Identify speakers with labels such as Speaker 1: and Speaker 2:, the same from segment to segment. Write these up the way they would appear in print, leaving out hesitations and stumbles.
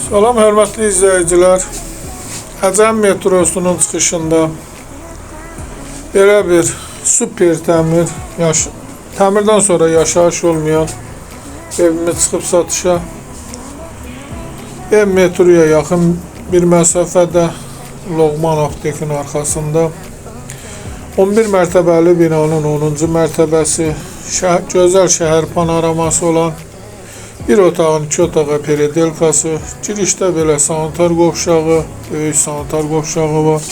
Speaker 1: Salam hörmətli izləyicilər. Əcəm metrosunun çıxışında belə bir super təmir, təmirdən sonra yaşayış olmayan evimiz çıxıb satışa. Ev metroya yaxın bir məsafədə Loğman aptekin arxasında 11 mərtəbəli binanın 10-cu mərtəbəsi, gözəl şəhər panoraması olan bir otağın 2 otağa peridelkası, girişdə belə sanitar qovşağı, böyük sanitar qovşağı var.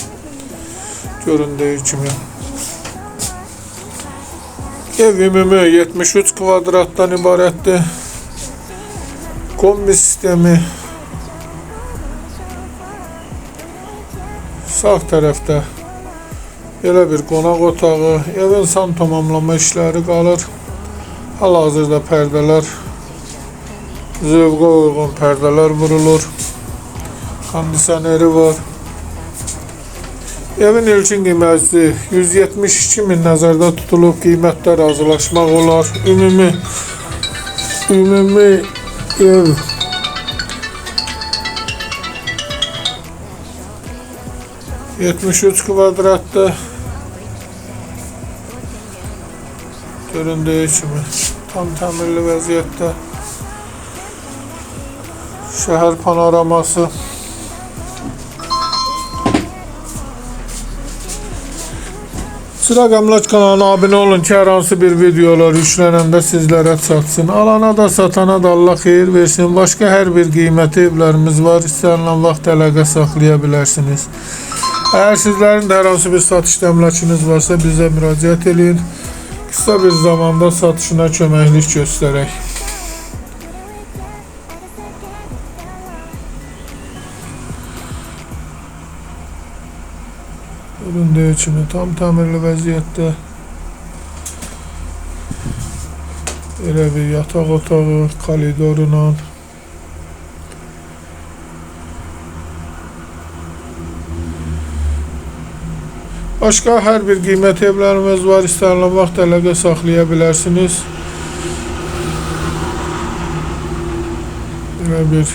Speaker 1: Göründüyü kimi. Ev ümumi 73 kvadratdan ibarətdir. Kombi sistemi sağ tərəfdə belə bir qonaq otağı, evin son tamamlama işləri qalır. Hal-hazırda pərdələr, zövqə uyğun pərdələr vurulur. Kondisioneri var. Evin ilkin qiyməti 172.000 nəzərdə tutulub, qiymətdə razılaşmaq olar. Ümumi ev 73 kvadratdır. Göründüyü kimi tam təmirli vəziyyətdə. Şəhər panoraması. Çıraq Əmlak kanalına abunə olun ki, hər hansı bir videolar yüklənəndə sizlərə çatsın. Alana da satana da Allah xeyir versin. Başqa hər bir qiyməti evlərimiz var. İstənilən vaxt əlaqə saxlaya bilərsiniz. Əgər sizlərin də hər hansı bir satış əmlakınız varsa bizə müraciət edin. Qısa bir zamanda satışına köməklik göstərək. Göründüyü kimi tam təmirli vəziyyətdə belə bir yataq otağı, koridorla başqa hər bir qiymət evlərimiz var. İstənilən vaxt əlaqə saxlaya bilərsiniz. Belə bir